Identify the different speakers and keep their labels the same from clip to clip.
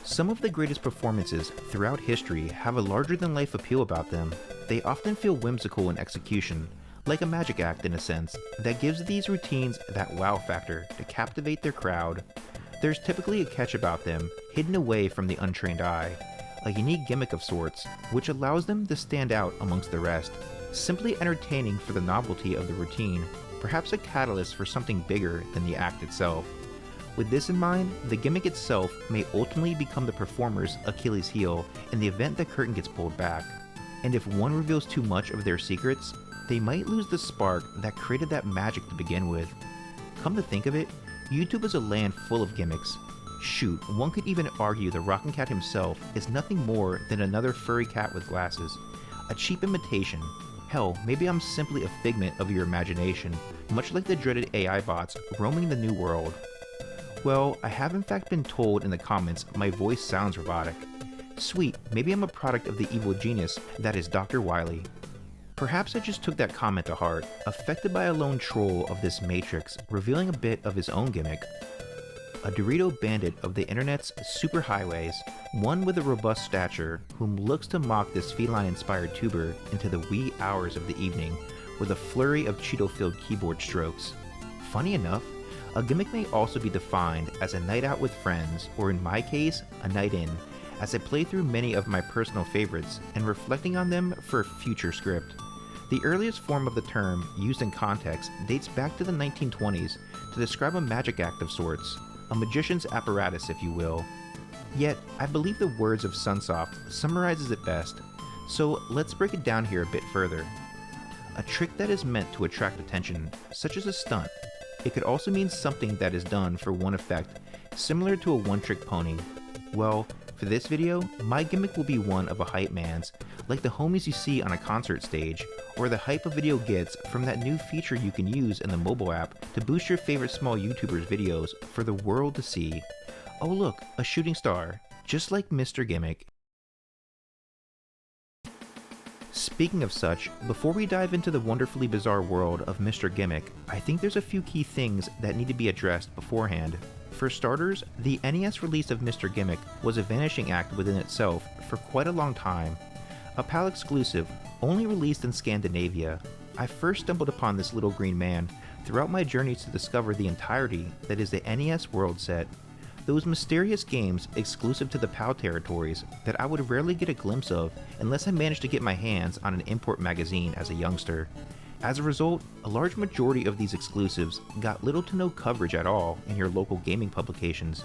Speaker 1: Some of the greatest performances throughout history have a larger-than-life appeal about them. They often feel whimsical in execution, like a magic act in a sense, that gives these routines that wow factor to captivate their crowd. There's typically a catch about them, hidden away from the untrained eye, a unique gimmick of sorts, which allows them to stand out amongst the rest, simply entertaining for the novelty of the routine, perhaps a catalyst for something bigger than the act itself. With this in mind, the gimmick itself may ultimately become the performer's Achilles heel in the event the curtain gets pulled back. And if one reveals too much of their secrets, they might lose the spark that created that magic to begin with. Come to think of it, YouTube is a land full of gimmicks. Shoot, one could even argue the Rockin' Cat himself is nothing more than another furry cat with glasses. A cheap imitation. Hell, maybe I'm simply a figment of your imagination, much like the dreaded AI bots roaming the new world. Well, I have in fact been told in the comments my voice sounds robotic. Sweet, maybe I'm a product of the evil genius that is Dr. Wily. Perhaps I just took that comment to heart, affected by a lone troll of this matrix revealing a bit of his own gimmick. A Dorito bandit of the internet's superhighways, one with a robust stature, whom looks to mock this feline-inspired tuber into the wee hours of the evening with a flurry of Cheeto-filled keyboard strokes. Funny enough, a gimmick may also be defined as a night out with friends, or in my case, a night in, as I play through many of my personal favorites and reflecting on them for a future script. The earliest form of the term, used in context, dates back to the 1920s to describe a magic act of sorts, a magician's apparatus if you will. Yet, I believe the words of Sunsoft summarizes it best, so let's break it down here a bit further. A trick that is meant to attract attention, such as a stunt. It could also mean something that is done for one effect, similar to a one-trick pony. Well, for this video, my gimmick will be one of a hype man's, like the homies you see on a concert stage, or the hype a video gets from that new feature you can use in the mobile app to boost your favorite small YouTubers' videos for the world to see. Oh look, a shooting star, just like Mr. Gimmick. Speaking of such, before we dive into the wonderfully bizarre world of Mr. Gimmick, I think there's a few key things that need to be addressed beforehand. For starters, the NES release of Mr. Gimmick was a vanishing act within itself for quite a long time. A PAL exclusive, only released in Scandinavia. I first stumbled upon this little green man throughout my journeys to discover the entirety that is the NES world set. Those mysterious games exclusive to the PAL territories that I would rarely get a glimpse of unless I managed to get my hands on an import magazine as a youngster. As a result, a large majority of these exclusives got little to no coverage at all in your local gaming publications,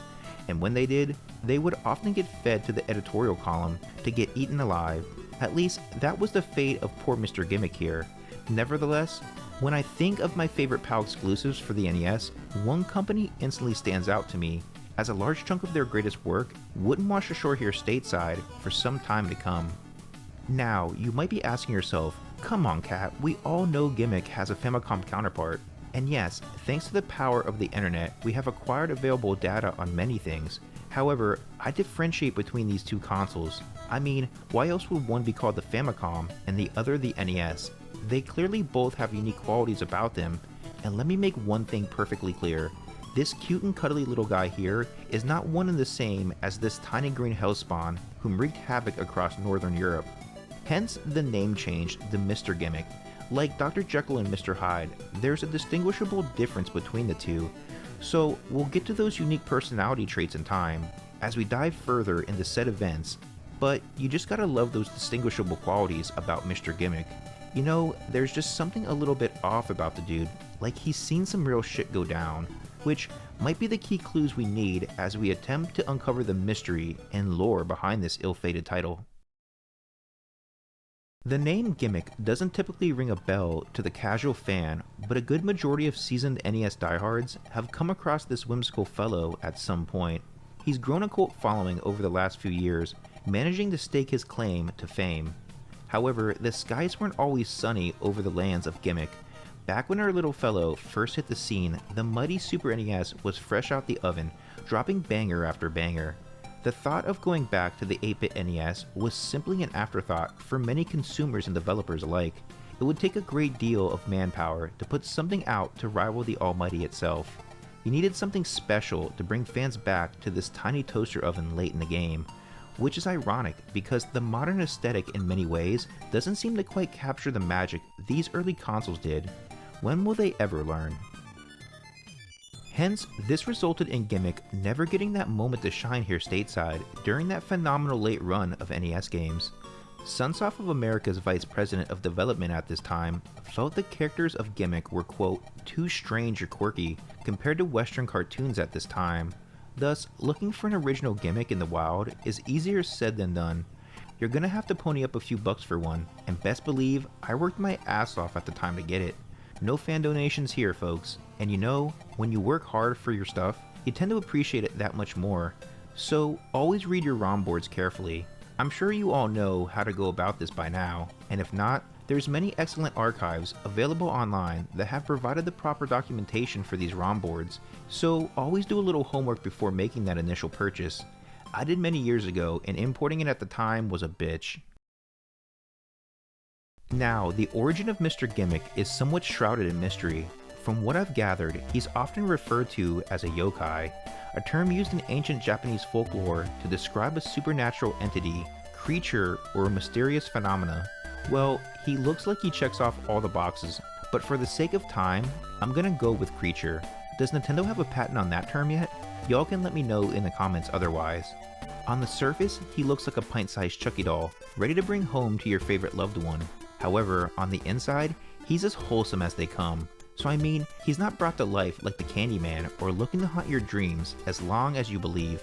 Speaker 1: and when they did, they would often get fed to the editorial column to get eaten alive. At least, that was the fate of poor Mr. Gimmick here. Nevertheless, when I think of my favorite PAL exclusives for the NES, one company instantly stands out to me, as a large chunk of their greatest work wouldn't wash ashore here stateside for some time to come. Now, you might be asking yourself, come on Cat, we all know Gimmick has a Famicom counterpart. And yes, thanks to the power of the internet, we have acquired available data on many things. However, I differentiate between these two consoles. I mean, why else would one be called the Famicom and the other the NES? They clearly both have unique qualities about them, and let me make one thing perfectly clear. This cute and cuddly little guy here is not one and the same as this tiny green hellspawn whom wreaked havoc across northern Europe. Hence the name change to Mr. Gimmick. Like Dr. Jekyll and Mr. Hyde, there's a distinguishable difference between the two, so we'll get to those unique personality traits in time, as we dive further into said events, but you just gotta love those distinguishable qualities about Mr. Gimmick. You know, there's just something a little bit off about the dude, like he's seen some real shit go down, which might be the key clues we need as we attempt to uncover the mystery and lore behind this ill-fated title. The name Gimmick doesn't typically ring a bell to the casual fan, but a good majority of seasoned NES diehards have come across this whimsical fellow at some point. He's grown a cult following over the last few years, managing to stake his claim to fame. However, the skies weren't always sunny over the lands of Gimmick. Back when our little fellow first hit the scene, the mighty Super NES was fresh out the oven, dropping banger after banger. The thought of going back to the 8-bit NES was simply an afterthought for many consumers and developers alike. It would take a great deal of manpower to put something out to rival the almighty itself. You needed something special to bring fans back to this tiny toaster oven late in the game, which is ironic because the modern aesthetic in many ways doesn't seem to quite capture the magic these early consoles did. When will they ever learn? Hence, this resulted in Gimmick never getting that moment to shine here stateside during that phenomenal late run of NES games. Sunsoft of America's vice president of development at this time felt the characters of Gimmick were, quote, too strange or quirky compared to Western cartoons at this time. Thus, looking for an original Gimmick in the wild is easier said than done. You're gonna have to pony up a few bucks for one, and best believe I worked my ass off at the time to get it. No fan donations here, folks, and you know, when you work hard for your stuff, you tend to appreciate it that much more. So always read your ROM boards carefully. I'm sure you all know how to go about this by now, and if not, there's many excellent archives available online that have provided the proper documentation for these ROM boards, so always do a little homework before making that initial purchase. I did many years ago, and importing it at the time was a bitch. Now, the origin of Mr. Gimmick is somewhat shrouded in mystery. From what I've gathered, he's often referred to as a yokai, a term used in ancient Japanese folklore to describe a supernatural entity, creature, or a mysterious phenomena. Well, he looks like he checks off all the boxes, but for the sake of time, I'm gonna go with creature. Does Nintendo have a patent on that term yet? Y'all can let me know in the comments otherwise. On the surface, he looks like a pint-sized Chucky doll, ready to bring home to your favorite loved one. However, on the inside, he's as wholesome as they come. So I mean, he's not brought to life like the Candyman or looking to haunt your dreams as long as you believe.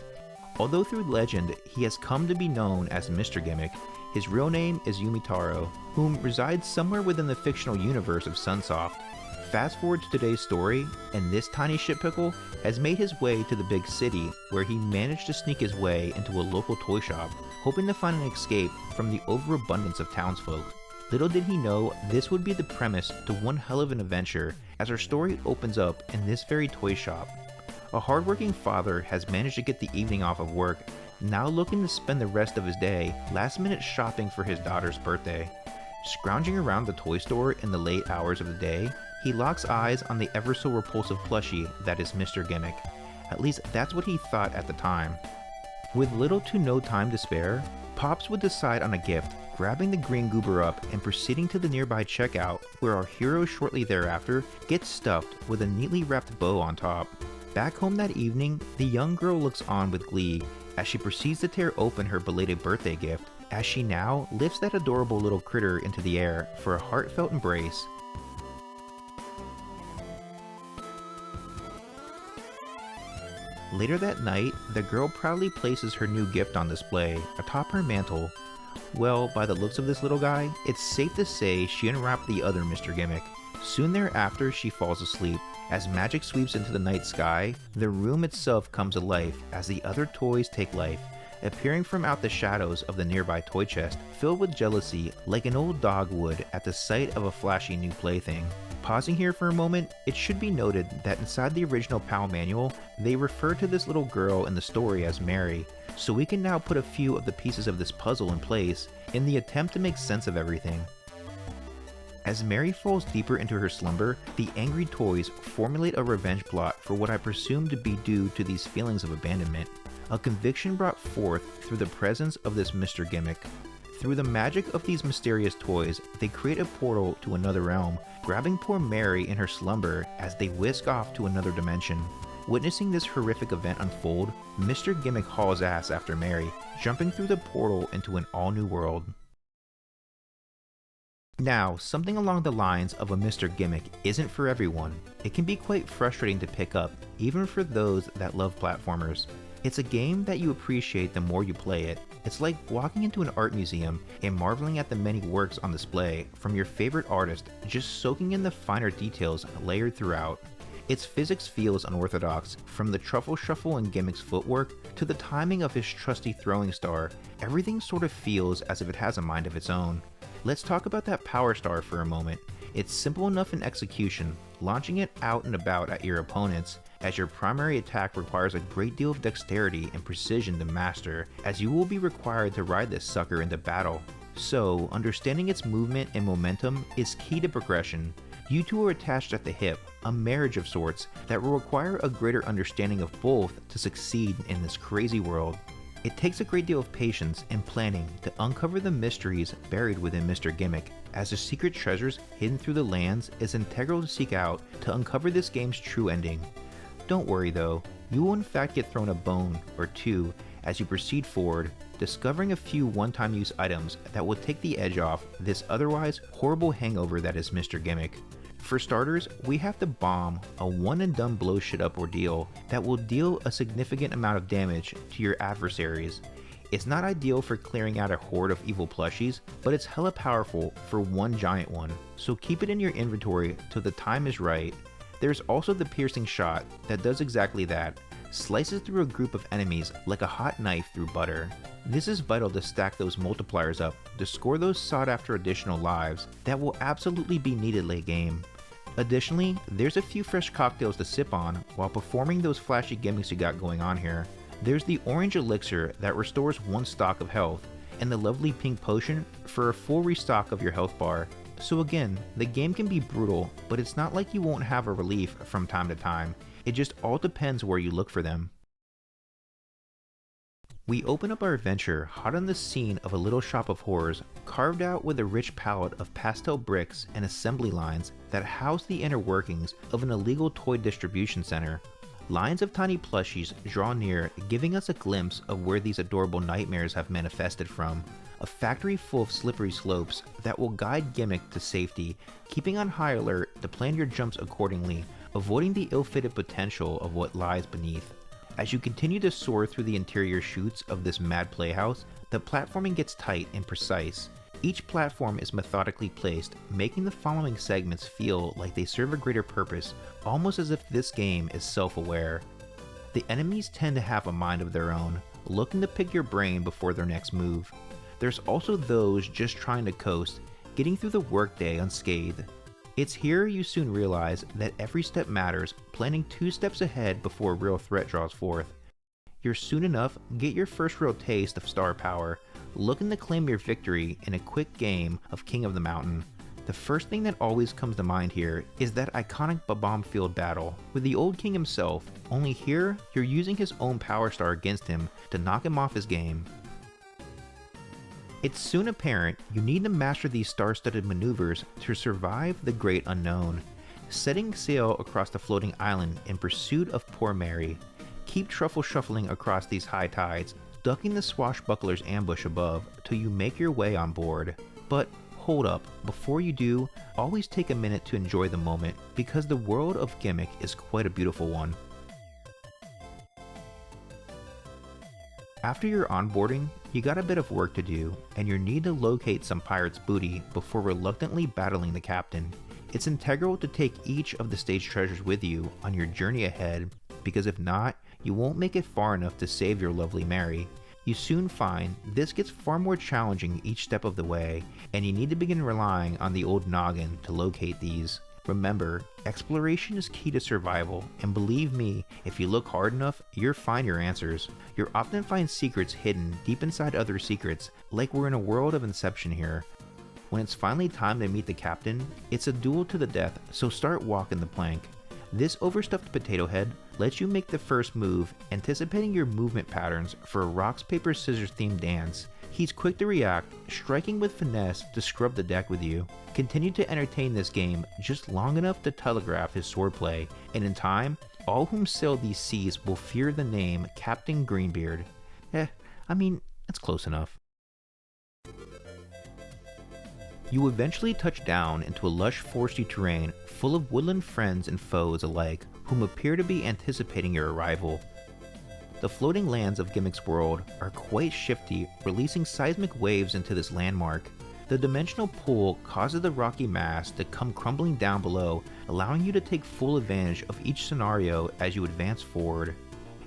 Speaker 1: Although through legend, he has come to be known as Mr. Gimmick, his real name is Yumitaro, whom resides somewhere within the fictional universe of Sunsoft. Fast forward to today's story, and this tiny shit pickle has made his way to the big city, where he managed to sneak his way into a local toy shop, hoping to find an escape from the overabundance of townsfolk. Little did he know this would be the premise to one hell of an adventure as our story opens up in this very toy shop. A hardworking father has managed to get the evening off of work, now looking to spend the rest of his day last minute shopping for his daughter's birthday. Scrounging around the toy store in the late hours of the day, he locks eyes on the ever so repulsive plushie that is Mr. Gimmick. At least that's what he thought at the time. With little to no time to spare, Pops would decide on a gift, grabbing the green goober up and proceeding to the nearby checkout, where our hero shortly thereafter gets stuffed with a neatly wrapped bow on top. Back home that evening, the young girl looks on with glee as she proceeds to tear open her belated birthday gift, as she now lifts that adorable little critter into the air for a heartfelt embrace. Later that night, the girl proudly places her new gift on display atop her mantle. Well, by the looks of this little guy, it's safe to say she unwrapped the other Mr. Gimmick. Soon thereafter, she falls asleep. As magic sweeps into the night sky, the room itself comes to life as the other toys take life, appearing from out the shadows of the nearby toy chest, filled with jealousy like an old dog would at the sight of a flashy new plaything. Pausing here for a moment, it should be noted that inside the original PAL manual, they refer to this little girl in the story as Mary, so we can now put a few of the pieces of this puzzle in place in the attempt to make sense of everything. As Mary falls deeper into her slumber, the angry toys formulate a revenge plot for what I presume to be due to these feelings of abandonment, a conviction brought forth through the presence of this Mr. Gimmick. Through the magic of these mysterious toys, they create a portal to another realm, grabbing poor Mary in her slumber as they whisk off to another dimension. Witnessing this horrific event unfold, Mr. Gimmick hauls ass after Mary, jumping through the portal into an all-new world. Now, something along the lines of a Mr. Gimmick isn't for everyone. It can be quite frustrating to pick up, even for those that love platformers. It's a game that you appreciate the more you play it. It's like walking into an art museum and marveling at the many works on display from your favorite artist, just soaking in the finer details layered throughout. Its physics feels unorthodox, from the truffle shuffle in Gimmick's footwork to the timing of his trusty throwing star. Everything sort of feels as if it has a mind of its own. Let's talk about that power star for a moment. It's simple enough in execution, launching it out and about at your opponents, as your primary attack requires a great deal of dexterity and precision to master, as you will be required to ride this sucker into battle. So, understanding its movement and momentum is key to progression. You two are attached at the hip, a marriage of sorts that will require a greater understanding of both to succeed in this crazy world. It takes a great deal of patience and planning to uncover the mysteries buried within Mr. Gimmick, as the secret treasures hidden through the lands is integral to seek out to uncover this game's true ending. Don't worry though, you will in fact get thrown a bone or two as you proceed forward, discovering a few one-time use items that will take the edge off this otherwise horrible hangover that is Mr. Gimmick. For starters, we have to bomb a one and done blow shit up ordeal that will deal a significant amount of damage to your adversaries. It's not ideal for clearing out a horde of evil plushies, but it's hella powerful for one giant one, so keep it in your inventory till the time is right. There's also the piercing shot that does exactly that, slices through a group of enemies like a hot knife through butter. This is vital to stack those multipliers up to score those sought after additional lives that will absolutely be needed late game. Additionally, there's a few fresh cocktails to sip on while performing those flashy gimmicks you got going on here. There's the orange elixir that restores one stock of health, and the lovely pink potion for a full restock of your health bar. So again, the game can be brutal, but it's not like you won't have a relief from time to time. It just all depends where you look for them. We open up our adventure hot on the scene of a little shop of horrors carved out with a rich palette of pastel bricks and assembly lines that house the inner workings of an illegal toy distribution center. Lines of tiny plushies draw near, giving us a glimpse of where these adorable nightmares have manifested from. A factory full of slippery slopes that will guide Gimmick to safety, keeping on high alert to plan your jumps accordingly, avoiding the ill-fated potential of what lies beneath. As you continue to soar through the interior chutes of this mad playhouse, the platforming gets tight and precise. Each platform is methodically placed, making the following segments feel like they serve a greater purpose, almost as if this game is self-aware. The enemies tend to have a mind of their own, looking to pick your brain before their next move. There's also those just trying to coast, getting through the workday unscathed. It's here you soon realize that every step matters, planning 2 steps ahead before a real threat draws forth. You'll soon enough get your first real taste of star power, looking to claim your victory in a quick game of King of the Mountain. The first thing that always comes to mind here is that iconic Ba-Bomb Field battle with the old king himself, only here you're using his own power star against him to knock him off his game. It's soon apparent you need to master these star-studded maneuvers to survive the great unknown. Setting sail across the floating island in pursuit of poor Mary. Keep truffle shuffling across these high tides, ducking the swashbuckler's ambush above till you make your way on board. But hold up, before you do, always take a minute to enjoy the moment, because the world of Gimmick is quite a beautiful one. After your onboarding, you got a bit of work to do, and you need to locate some pirate's booty before reluctantly battling the captain. It's integral to take each of the stage treasures with you on your journey ahead, because if not, you won't make it far enough to save your lovely Mary. You soon find this gets far more challenging each step of the way, and you need to begin relying on the old noggin to locate these. Remember, exploration is key to survival, and believe me, if you look hard enough, you'll find your answers. You'll often find secrets hidden deep inside other secrets, like we're in a world of Inception here. When it's finally time to meet the captain, it's a duel to the death, so start walking the plank. This overstuffed potato head lets you make the first move, anticipating your movement patterns for a rocks, paper, scissors themed dance. He's quick to react, striking with finesse to scrub the deck with you. Continue to entertain this game just long enough to telegraph his swordplay, and in time, all whom sail these seas will fear the name Captain Greenbeard. That's close enough. You eventually touch down into a lush foresty terrain full of woodland friends and foes alike, whom appear to be anticipating your arrival. The floating lands of Gimmick's world are quite shifty, releasing seismic waves into this landmark. The dimensional pull causes the rocky mass to come crumbling down below, allowing you to take full advantage of each scenario as you advance forward.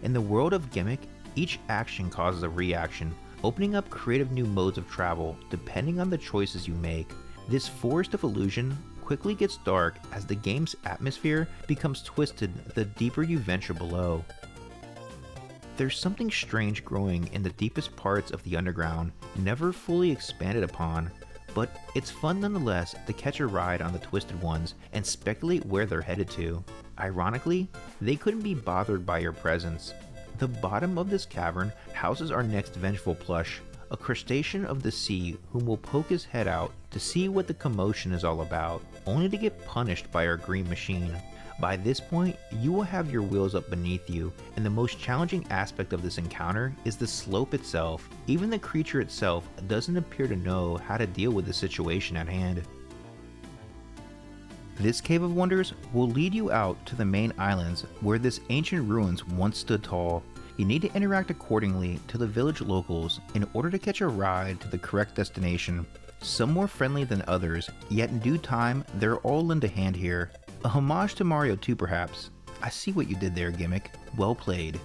Speaker 1: In the world of Gimmick, each action causes a reaction, opening up creative new modes of travel depending on the choices you make. This forest of illusion quickly gets dark as the game's atmosphere becomes twisted the deeper you venture below. There's something strange growing in the deepest parts of the underground, never fully expanded upon. but it's fun nonetheless to catch a ride on the twisted ones and speculate where they're headed to. Ironically, they couldn't be bothered by your presence. The bottom of this cavern houses our next vengeful plush, a crustacean of the sea whom will poke his head out to see what the commotion is all about, only to get punished by our green machine. By this point, you will have your wheels up beneath you, and the most challenging aspect of this encounter is the slope itself. Even the creature itself doesn't appear to know how to deal with the situation at hand. This Cave of Wonders will lead you out to the main islands where this ancient ruins once stood tall. You need to interact accordingly to the village locals in order to catch a ride to the correct destination. Some more friendly than others, yet in due time they're all lend a hand here. A homage to Mario 2 perhaps. I see what you did there, Gimmick. Well played.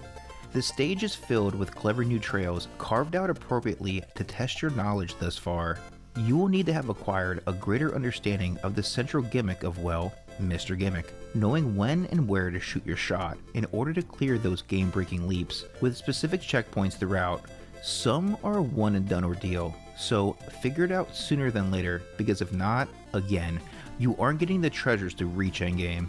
Speaker 1: The stage is filled with clever new trails carved out appropriately to test your knowledge thus far. You will need to have acquired a greater understanding of the central gimmick of, well, Mr. Gimmick, knowing when and where to shoot your shot in order to clear those game-breaking leaps with specific checkpoints throughout. Some are a one and done ordeal, so figure it out sooner than later, because if not, again, you aren't getting the treasures to reach endgame.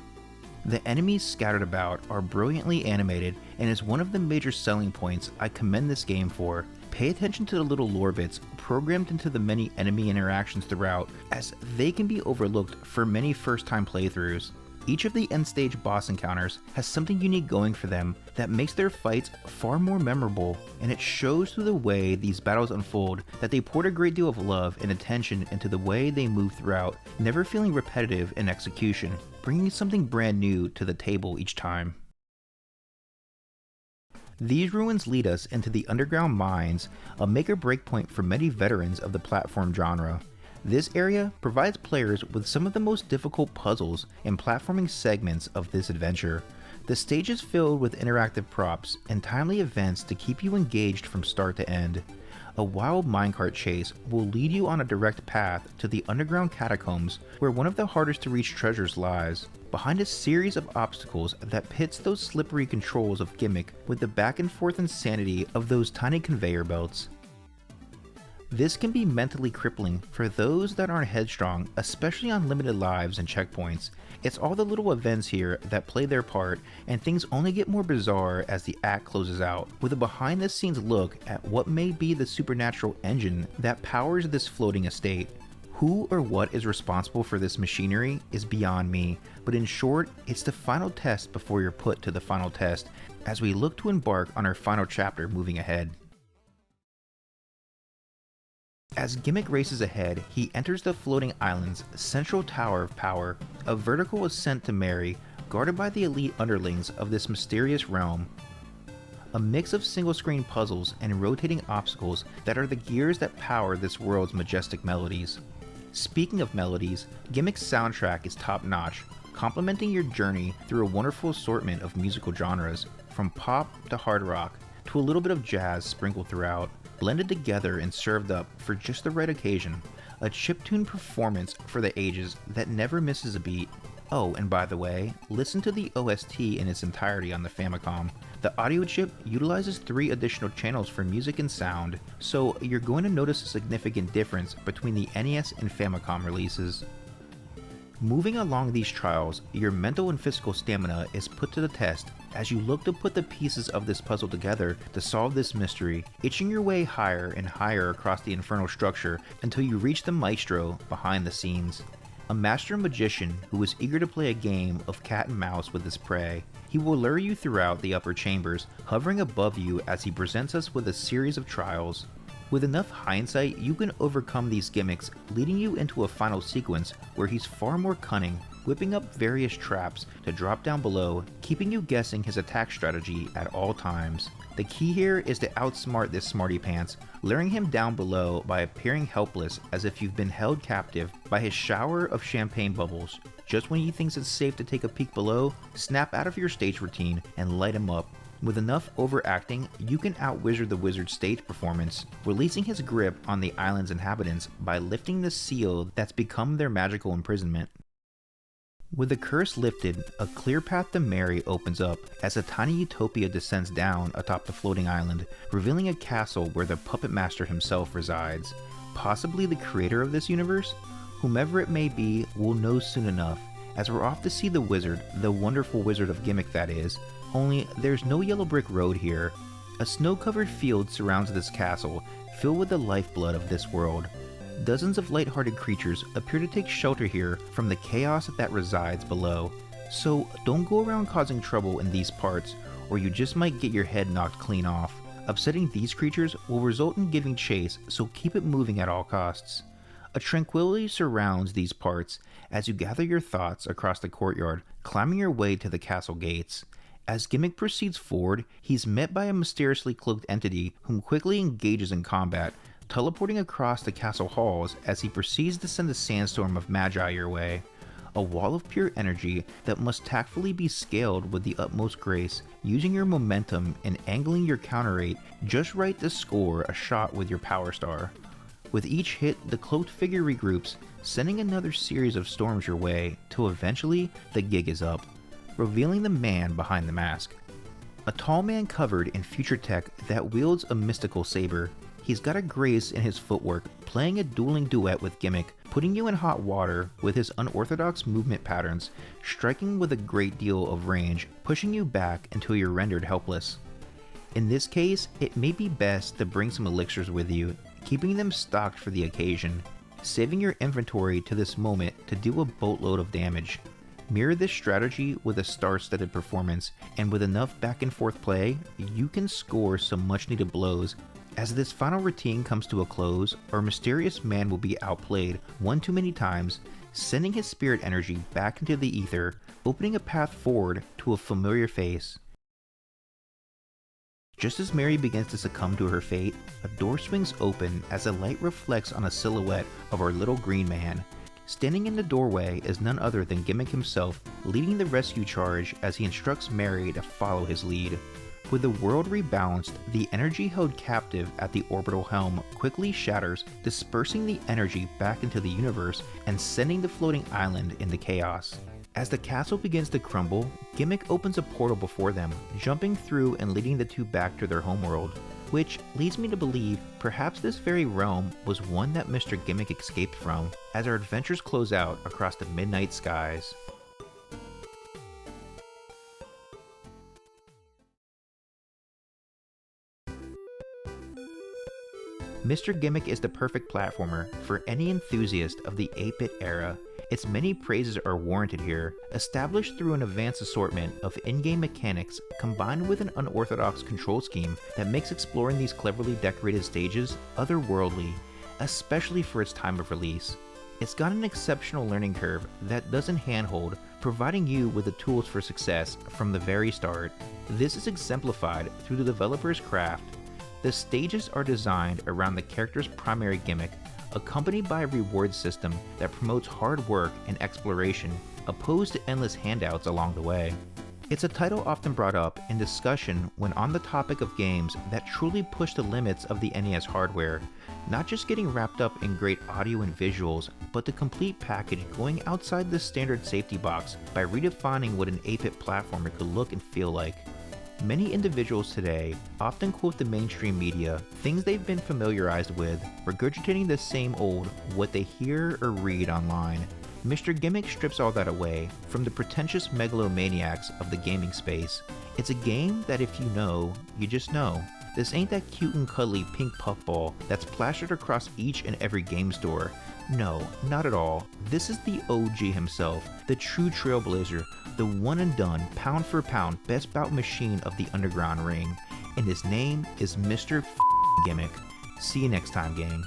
Speaker 1: The enemies scattered about are brilliantly animated and is one of the major selling points I commend this game for. Pay attention to the little lore bits programmed into the many enemy interactions throughout, as they can be overlooked for many first-time playthroughs. Each of the end-stage boss encounters has something unique going for them that makes their fights far more memorable, and it shows through the way these battles unfold that they poured a great deal of love and attention into the way they move throughout, never feeling repetitive in execution, bringing something brand new to the table each time. These ruins lead us into the underground mines, a make-or-break point for many veterans of the platform genre. This area provides players with some of the most difficult puzzles and platforming segments of this adventure. The stage is filled with interactive props and timely events to keep you engaged from start to end. A wild minecart chase will lead you on a direct path to the underground catacombs where one of the hardest to reach treasures lies, behind a series of obstacles that pits those slippery controls of Gimmick with the back and forth insanity of those tiny conveyor belts. This can be mentally crippling for those that aren't headstrong, especially on limited lives and checkpoints. It's all the little events here that play their part, and things only get more bizarre as the act closes out, with a behind the scenes look at what may be the supernatural engine that powers this floating estate. Who or what is responsible for this machinery is beyond me, but in short, it's the final test before you're put to the final test, as we look to embark on our final chapter moving ahead. As Gimmick races ahead, he enters the floating island's central tower of power, a vertical ascent to Mary, guarded by the elite underlings of this mysterious realm. A mix of single-screen puzzles and rotating obstacles that are the gears that power this world's majestic melodies. Speaking of melodies, Gimmick's soundtrack is top-notch, complementing your journey through a wonderful assortment of musical genres, from pop to hard rock, to a little bit of jazz sprinkled throughout, blended together and served up for just the right occasion. A chiptune performance for the ages that never misses a beat. Oh, and by the way, listen to the OST in its entirety on the Famicom. The audio chip utilizes 3 additional channels for music and sound, so you're going to notice a significant difference between the NES and Famicom releases. Moving along these trials, your mental and physical stamina is put to the test as you look to put the pieces of this puzzle together to solve this mystery, itching your way higher and higher across the infernal structure until you reach the maestro behind the scenes. A master magician who is eager to play a game of cat and mouse with his prey. He will lure you throughout the upper chambers, hovering above you as he presents us with a series of trials. With enough hindsight, you can overcome these gimmicks, leading you into a final sequence where he's far more cunning, whipping up various traps to drop down below, keeping you guessing his attack strategy at all times. The key here is to outsmart this smarty pants, luring him down below by appearing helpless as if you've been held captive by his shower of champagne bubbles. Just when he thinks it's safe to take a peek below, snap out of your stage routine and light him up. With enough overacting, you can outwizard the wizard's stage performance, releasing his grip on the island's inhabitants by lifting the seal that's become their magical imprisonment. With the curse lifted, a clear path to Mary opens up as a tiny utopia descends down atop the floating island, revealing a castle where the puppet master himself resides. possibly the creator of this universe? Whomever it may be, we'll know soon enough, as we're off to see the wizard, the wonderful wizard of Gimmick that is, only there's no yellow brick road here. A snow-covered field surrounds this castle, filled with the lifeblood of this world. Dozens of light-hearted creatures appear to take shelter here from the chaos that resides below. So don't go around causing trouble in these parts, or you just might get your head knocked clean off. Upsetting these creatures will result in giving chase, so keep it moving at all costs. A tranquility surrounds these parts as you gather your thoughts across the courtyard, climbing your way to the castle gates. As Gimmick proceeds forward, he's met by a mysteriously cloaked entity whom quickly engages in combat, teleporting across the castle halls as he proceeds to send a sandstorm of magi your way. A wall of pure energy that must tactfully be scaled with the utmost grace, using your momentum and angling your counter rate just right to score a shot with your power star. With each hit, the cloaked figure regroups, sending another series of storms your way, till eventually the gig is up, revealing the man behind the mask. A tall man covered in future tech that wields a mystical saber. He's got a grace in his footwork, playing a dueling duet with Gimmick, putting you in hot water with his unorthodox movement patterns, striking with a great deal of range, pushing you back until you're rendered helpless. In this case, it may be best to bring some elixirs with you, keeping them stocked for the occasion, saving your inventory to this moment to do a boatload of damage. Mirror this strategy with a star-studded performance, and with enough back and forth play, you can score some much needed blows. As this final routine comes to a close, our mysterious man will be outplayed one too many times, sending his spirit energy back into the ether, opening a path forward to a familiar face. Just as Mary begins to succumb to her fate, a door swings open as the light reflects on a silhouette of our little green man. Standing in the doorway is none other than Gimmick himself, leading the rescue charge as he instructs Mary to follow his lead. With the world rebalanced, the energy held captive at the orbital helm quickly shatters, dispersing the energy back into the universe and sending the floating island into chaos. As the castle begins to crumble, Gimmick opens a portal before them, jumping through and leading the two back to their homeworld, which leads me to believe perhaps this very realm was one that Mr. Gimmick escaped from, as our adventures close out across the midnight skies. Mr. Gimmick is the perfect platformer for any enthusiast of the 8-bit era. Its many praises are warranted here, established through an advanced assortment of in-game mechanics combined with an unorthodox control scheme that makes exploring these cleverly decorated stages otherworldly, especially for its time of release. It's got an exceptional learning curve that doesn't handhold, providing you with the tools for success from the very start. This is exemplified through the developer's craft. The stages are designed around the character's primary gimmick, accompanied by a reward system that promotes hard work and exploration, opposed to endless handouts along the way. It's a title often brought up in discussion when on the topic of games that truly push the limits of the NES hardware, not just getting wrapped up in great audio and visuals, but the complete package going outside the standard safety box by redefining what an 8-bit platformer could look and feel like. Many individuals today often quote the mainstream media, things they've been familiarized with, regurgitating the same old what they hear or read online. Mr. Gimmick strips all that away from the pretentious megalomaniacs of the gaming space. It's a game that if you know, you just know. This ain't that cute and cuddly pink puffball that's plastered across each and every game store. No, not at all. This is the OG himself, the true trailblazer, the one and done, pound for pound, best bout machine of the underground ring. And his name is Mr. Gimmick. See you next time, gang.